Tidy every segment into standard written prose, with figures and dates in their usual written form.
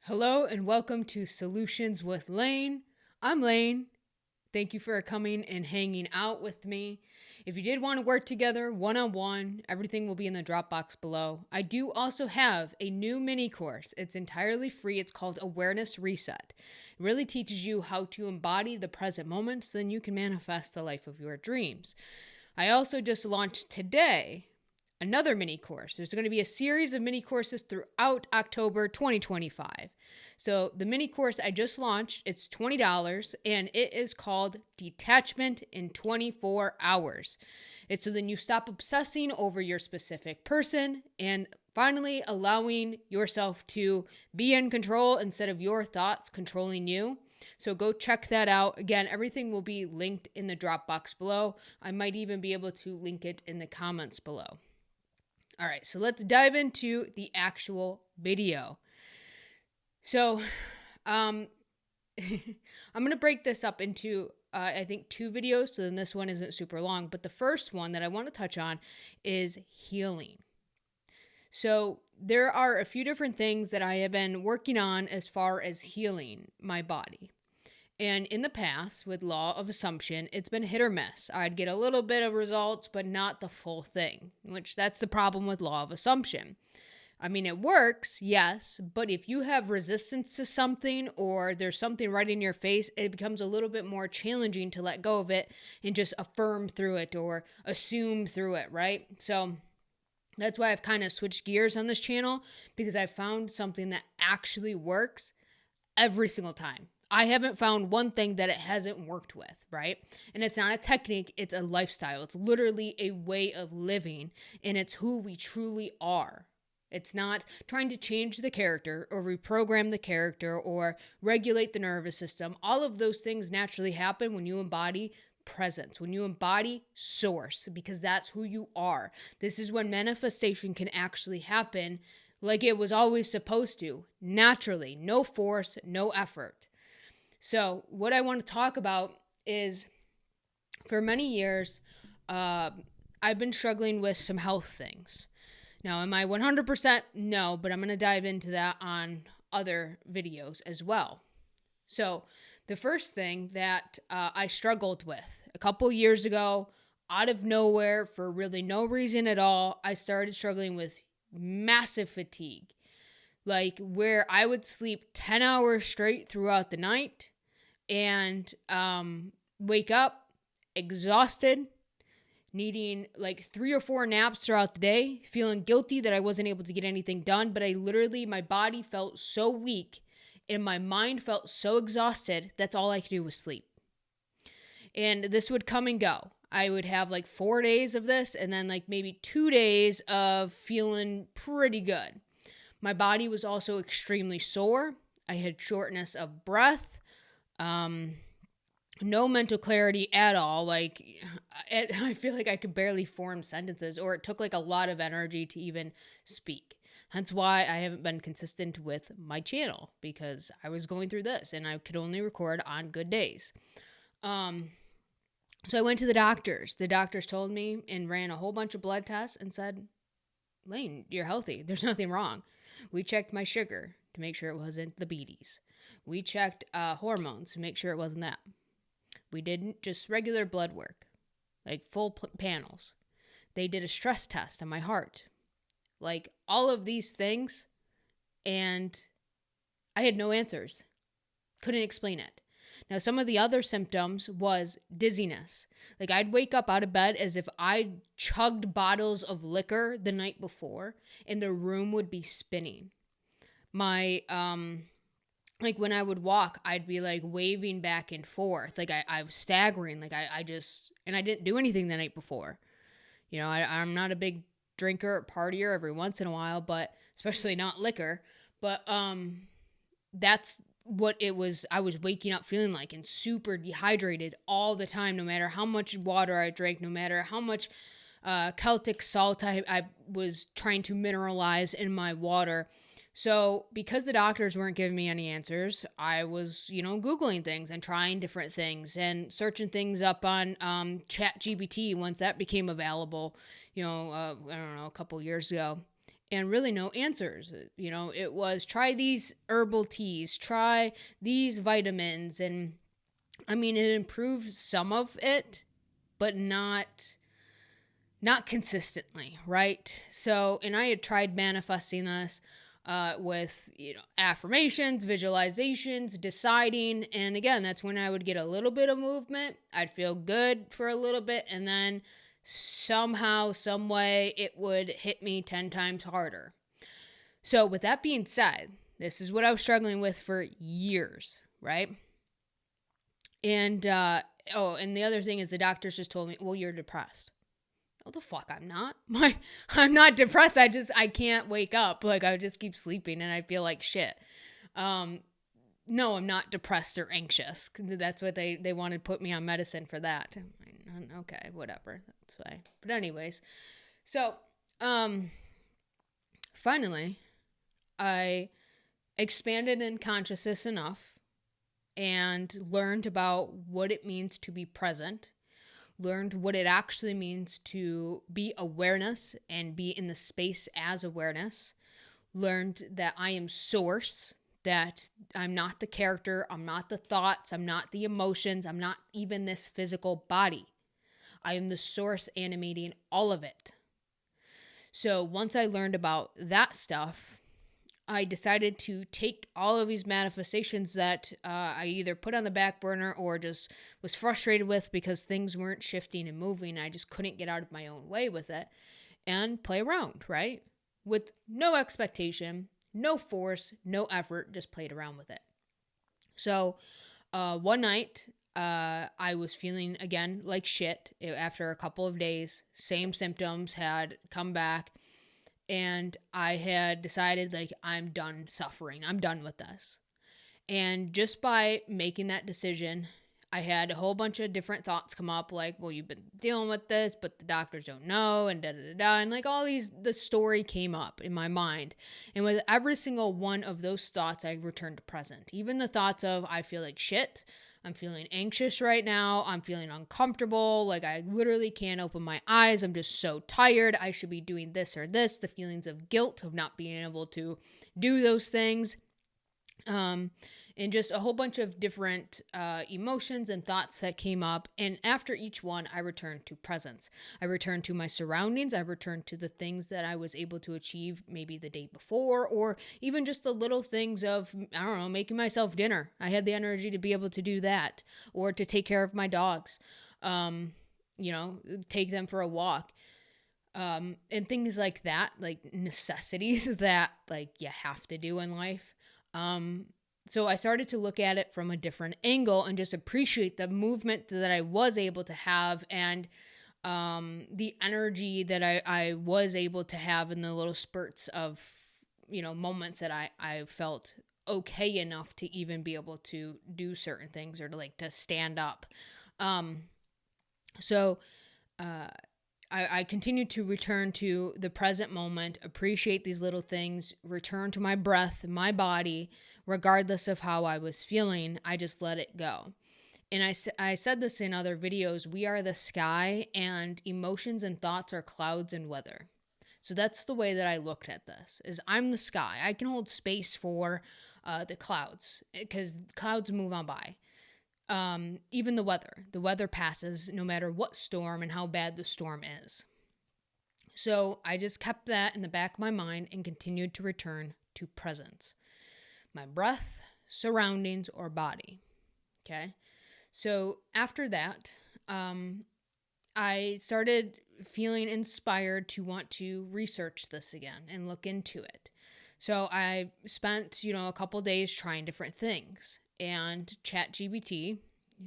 Hello and welcome to Solutions with Lane. I'm Lane. Thank you for coming and hanging out with me. If you did want to work together one-on-one, everything will be in the Dropbox below. I do also have a new mini course. It's entirely free. It's called Awareness Reset. It really teaches you how to embody the present moment so then you can manifest the life of your dreams. I also just launched today another mini course. There's going to be a series of mini courses throughout October 2025. So the mini course I just launched, it's $20 and it is called Detachment in 24 Hours. It's so then you stop obsessing over your specific person and finally allowing yourself to be in control instead of your thoughts controlling you. So go check that out. Again, everything will be linked in the Dropbox below. I might even be able to link it in the comments below. All right, so let's dive into the actual video. So, I'm going to break this up into, I think, 2 videos, so then this one isn't super long. But the first one that I want to touch on is healing. So there are a few different things that I have been working on as far as healing my body. And in the past, with law of assumption, it's been hit or miss. I'd get a little bit of results, but not the full thing, which that's the problem with law of assumption. I mean, it works, yes, but if you have resistance to something or there's something right in your face, it becomes a little bit more challenging to let go of it and just affirm through it or assume through it, right? So that's why I've kind of switched gears on this channel, because I found something that actually works every single time. I haven't found one thing that it hasn't worked with, right? And it's not a technique, it's a lifestyle. It's literally a way of living, and it's who we truly are. It's not trying to change the character or reprogram the character or regulate the nervous system. All of those things naturally happen when you embody presence, when you embody source, because that's who you are. This is when manifestation can actually happen like it was always supposed to, naturally, no force, no effort. So what I want to talk about is, for many years, I've been struggling with some health things. Now, am I 100%? No, but I'm going to dive into that on other videos as well. So the first thing that I struggled with a couple years ago, out of nowhere, for really no reason at all, I started struggling with massive fatigue. Like where I would sleep 10 hours straight throughout the night and wake up exhausted, needing like 3 or 4 naps throughout the day, feeling guilty that I wasn't able to get anything done. But my body felt so weak and my mind felt so exhausted, that's all I could do was sleep. And this would come and go. I would have like 4 days of this and then like maybe 2 days of feeling pretty good. My body was also extremely sore. I had shortness of breath. No mental clarity at all. Like, I feel like I could barely form sentences, or it took like a lot of energy to even speak. Hence why I haven't been consistent with my channel, because I was going through this and I could only record on good days. So I went to the doctors. The doctors told me and ran a whole bunch of blood tests and said, Lane, you're healthy. There's nothing wrong. We checked my sugar to make sure it wasn't the beaties. We checked hormones to make sure it wasn't that. We didn't just regular blood work, like full panels. They did a stress test on my heart, like all of these things, and I had no answers. Couldn't explain it. Now, some of the other symptoms was dizziness. Like I'd wake up out of bed as if I chugged bottles of liquor the night before, and the room would be spinning. My like when I would walk, I'd be like waving back and forth. Like I was staggering. Like I didn't do anything the night before. You know, I'm not a big drinker or partier every once in a while, but especially not liquor. But that's what it was. I was waking up feeling like, and super dehydrated all the time, no matter how much water I drank, no matter how much Celtic salt I was trying to mineralize in my water. So because the doctors weren't giving me any answers, I was, Googling things and trying different things and searching things up on ChatGPT once that became available, I don't know, a couple years ago. and really no answers. You know, it was try these herbal teas, try these vitamins. And I mean, it improved some of it, but not consistently, right? So, and I had tried manifesting this with, affirmations, visualizations, deciding. And again, that's when I would get a little bit of movement. I'd feel good for a little bit. And then somehow, some way, it would hit me 10 times harder. So with that being said, this is what I was struggling with for years, right? And, and the other thing is the doctors just told me, well, you're depressed. Oh, the fuck, I'm not. I'm not depressed. I can't wake up. Like, I just keep sleeping and I feel like shit. No, I'm not depressed or anxious. That's what they wanted to put me on medicine for that. Okay, whatever. That's fine. But anyways, so, finally, I expanded in consciousness enough and learned about what it means to be present, learned what it actually means to be awareness and be in the space as awareness, learned that I am source, that I'm not the character, I'm not the thoughts, I'm not the emotions, I'm not even this physical body. I am the source animating all of it. So once I learned about that stuff, I decided to take all of these manifestations that I either put on the back burner or just was frustrated with because things weren't shifting and moving. I just couldn't get out of my own way with it and play around, right? With no expectation, no force, no effort, just played around with it. So one night, I was feeling, again, like shit. After a couple of days, same symptoms had come back. And I had decided, like, I'm done suffering. I'm done with this. And just by making that decision, I had a whole bunch of different thoughts come up, like, well, you've been dealing with this, but the doctors don't know, and da-da-da-da. And, like, the story came up in my mind. And with every single one of those thoughts, I returned to present. Even the thoughts of, I feel like shit. I'm feeling anxious right now. I'm feeling uncomfortable. Like, I literally can't open my eyes. I'm just so tired. I should be doing this or this. The feelings of guilt of not being able to do those things. And just a whole bunch of different emotions and thoughts that came up. And after each one, I returned to presence. I returned to my surroundings. I returned to the things that I was able to achieve maybe the day before, or even just the little things of, I don't know, making myself dinner. I had the energy to be able to do that, or to take care of my dogs, take them for a walk. And things like that, like necessities that like you have to do in life. So I started to look at it from a different angle and just appreciate the movement that I was able to have, and the energy that I was able to have in the little spurts of, moments that I felt okay enough to even be able to do certain things or to stand up. So I continue to return to the present moment, appreciate these little things, return to my breath, my body, regardless of how I was feeling. I just let it go. And I said this in other videos, we are the sky, and emotions and thoughts are clouds and weather. So that's the way that I looked at this, is I'm the sky. I can hold space for the clouds, because clouds move on by. Even the weather passes no matter what storm and how bad the storm is. So I just kept that in the back of my mind and continued to return to presence. My breath, surroundings, or body. Okay. So after that, I started feeling inspired to want to research this again and look into it. So I spent, a couple days trying different things, and ChatGPT,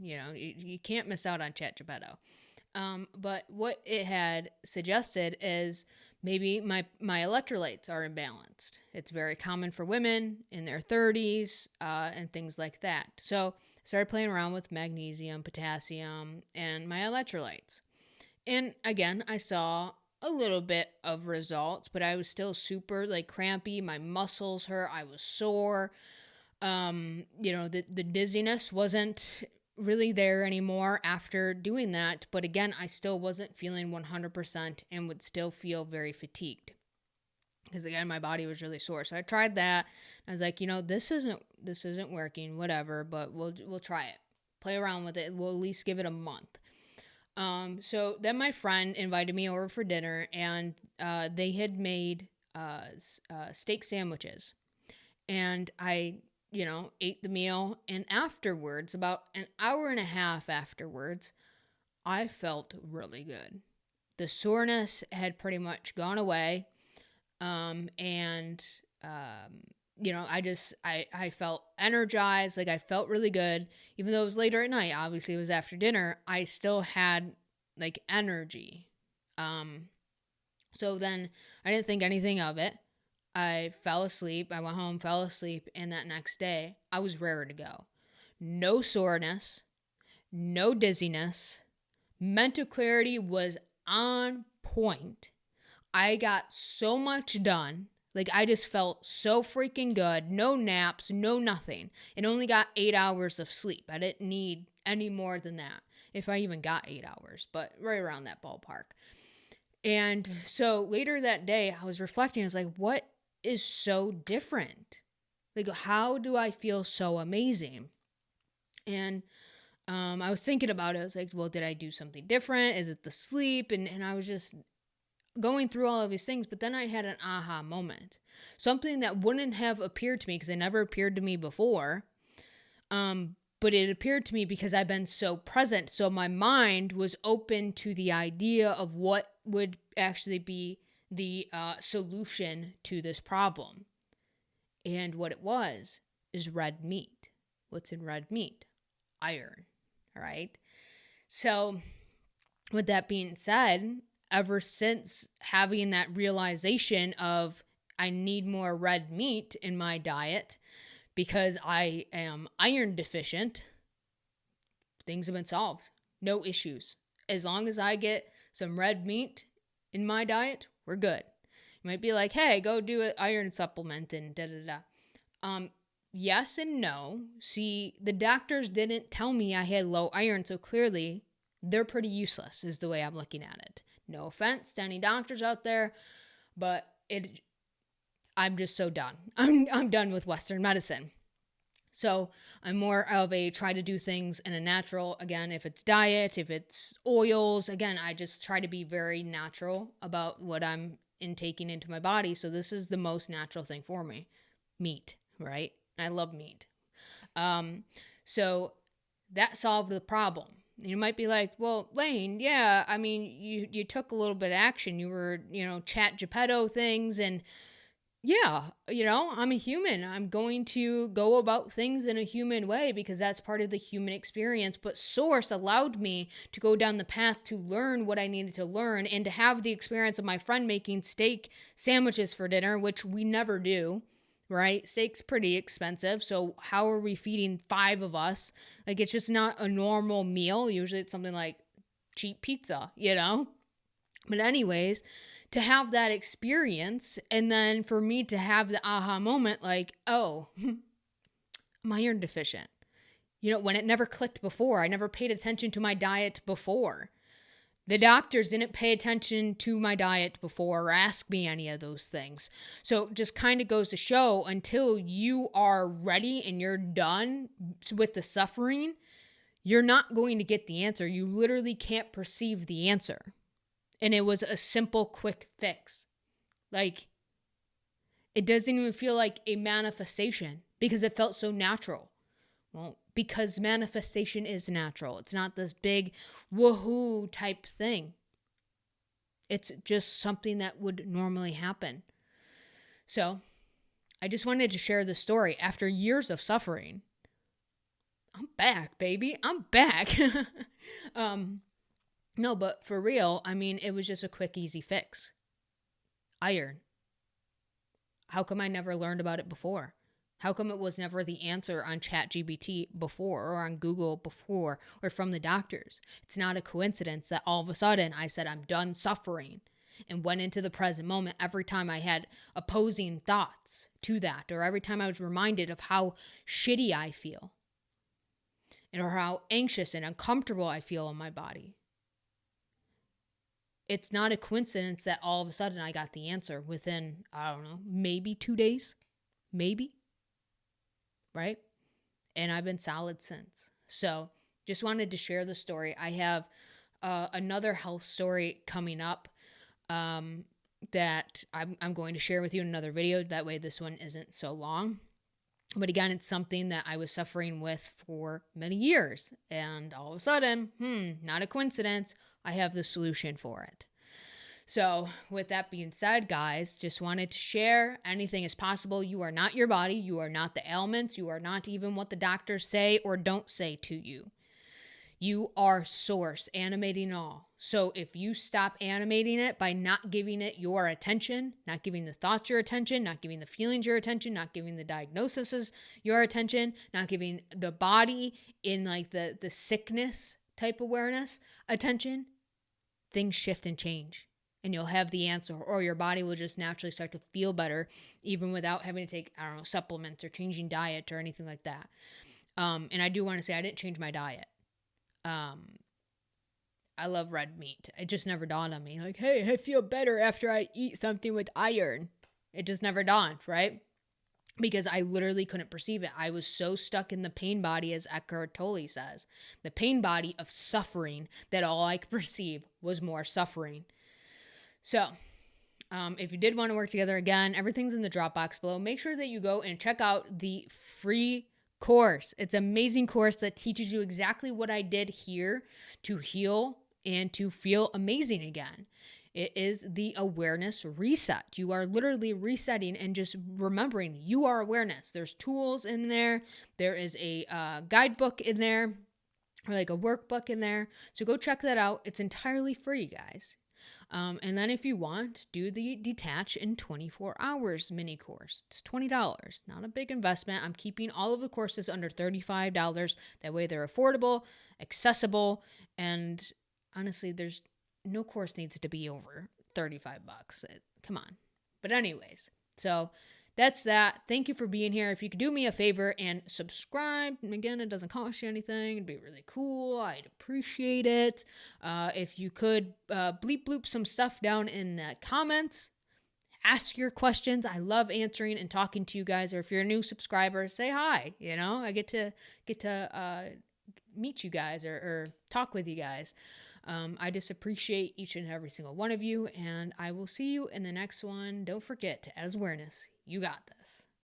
you can't miss out on ChatGPT. But what it had suggested is maybe my electrolytes are imbalanced. It's very common for women in their 30s and things like that. So I started playing around with magnesium, potassium, and my electrolytes. And again, I saw a little bit of results, but I was still super crampy. My muscles hurt. I was sore. The dizziness wasn't really there anymore after doing that. But again, I still wasn't feeling 100% and would still feel very fatigued. because again, my body was really sore. So I tried that. I was like, this isn't working, whatever, but we'll try it. Play around with it. We'll at least give it a month. So then my friend invited me over for dinner, and they had made steak sandwiches. And I, ate the meal. And afterwards, about an hour and a half afterwards, I felt really good. The soreness had pretty much gone away. I felt energized. Like, I felt really good. Even though it was later at night, obviously it was after dinner, I still had like energy. So then I didn't think anything of it. I fell asleep. I went home, fell asleep. And that next day I was raring to go. No soreness, no dizziness. Mental clarity was on point. I got so much done. Like, I just felt so freaking good. No naps, no nothing. And only got 8 hours of sleep. I didn't need any more than that, if I even got 8 hours, but right around that ballpark. And so later that day, I was reflecting. I was like, what is so different? Like, how do I feel so amazing? And I was thinking about it. I was like, well, did I do something different? Is it the sleep? And I was just going through all of these things, but then I had an aha moment. Something that wouldn't have appeared to me because it never appeared to me before. But it appeared to me because I've been so present. So my mind was open to the idea of what would actually be the solution to this problem. And what it was is red meat. What's in red meat? Iron. All right. So with that being said, ever since having that realization of I need more red meat in my diet because I am iron deficient, things have been solved. No issues. As long as I get some red meat in my diet, we're good. You might be like, hey, go do an iron supplement and da-da-da. Yes and no. See, the doctors didn't tell me I had low iron, so clearly they're pretty useless is the way I'm looking at it. No offense to any doctors out there, but I'm just so done. I'm done with Western medicine. So I'm more of a try to do things in a natural, again, if it's diet, if it's oils, again, I just try to be very natural about what I'm intaking into my body. So this is the most natural thing for me. Meat, right? I love meat. So that solved the problem. You might be like, well, Lane, yeah, I mean, you took a little bit of action. You were, chat Geppetto things. And yeah, I'm a human. I'm going to go about things in a human way because that's part of the human experience. But Source allowed me to go down the path to learn what I needed to learn and to have the experience of my friend making steak sandwiches for dinner, which we never do. Right? Steak's pretty expensive. So how are we feeding 5 of us? Like, it's just not a normal meal. Usually it's something like cheap pizza, But anyways, to have that experience and then for me to have the aha moment, like, oh, I'm iron deficient. When it never clicked before, I never paid attention to my diet before. The doctors didn't pay attention to my diet before or ask me any of those things. So it just kind of goes to show until you are ready and you're done with the suffering, you're not going to get the answer. You literally can't perceive the answer. And it was a simple, quick fix. Like, it doesn't even feel like a manifestation because it felt so natural. Well, because manifestation is natural. It's not this big woohoo type thing. It's just something that would normally happen. So I just wanted to share the story. After years of suffering, I'm back, baby. I'm back. No, but for real, I mean, it was just a quick, easy fix. Iron. How come I never learned about it before? How come it was never the answer on ChatGPT before or on Google before or from the doctors? It's not a coincidence that all of a sudden I said I'm done suffering and went into the present moment every time I had opposing thoughts to that or every time I was reminded of how shitty I feel or how anxious and uncomfortable I feel in my body. it's not a coincidence that all of a sudden I got the answer within, I don't know, maybe 2 days, maybe, right? And I've been solid since. So just wanted to share the story. I have another health story coming up that I'm going to share with you in another video. That way this one isn't so long. But again, it's something that I was suffering with for many years. And all of a sudden, not a coincidence, I have the solution for it. So with that being said, guys, just wanted to share. Anything is possible. You are not your body. You are not the ailments. You are not even what the doctors say or don't say to you. You are source, animating all. So if you stop animating it by not giving it your attention, not giving the thoughts your attention, not giving the feelings your attention, not giving the diagnoses your attention, not giving the body in like the sickness type awareness attention, things shift and change. And you'll have the answer, or your body will just naturally start to feel better, even without having to take, supplements or changing diet or anything like that. And I do want to say I didn't change my diet. I love red meat. It just never dawned on me. Like, hey, I feel better after I eat something with iron. It just never dawned, right? Because I literally couldn't perceive it. I was so stuck in the pain body, as Eckhart Tolle says. The pain body of suffering, that all I could perceive was more suffering. So, if you did want to work together, again, everything's in the Dropbox below. Make sure that you go and check out the free course. It's an amazing course that teaches you exactly what I did here to heal and to feel amazing again. It is the awareness reset. You are literally resetting and just remembering you are awareness. There's tools in there. There is a guidebook in there, or like a workbook in there. So go check that out. It's entirely free, guys. And then if you want, do the Detach in 24 Hours mini course. It's $20, not a big investment. I'm keeping all of the courses under $35. That way they're affordable, accessible, and honestly, there's no course needs to be over $35. Come on. But anyways, so that's that. Thank you for being here. If you could do me a favor and subscribe, and again, it doesn't cost you anything. It'd be really cool. I'd appreciate it. If you could bleep bloop some stuff down in the comments, ask your questions. I love answering and talking to you guys. Or if you're a new subscriber, say hi. I get to meet you guys or talk with you guys. I just appreciate each and every single one of you, and I will see you in the next one. Don't forget to add awareness. You got this.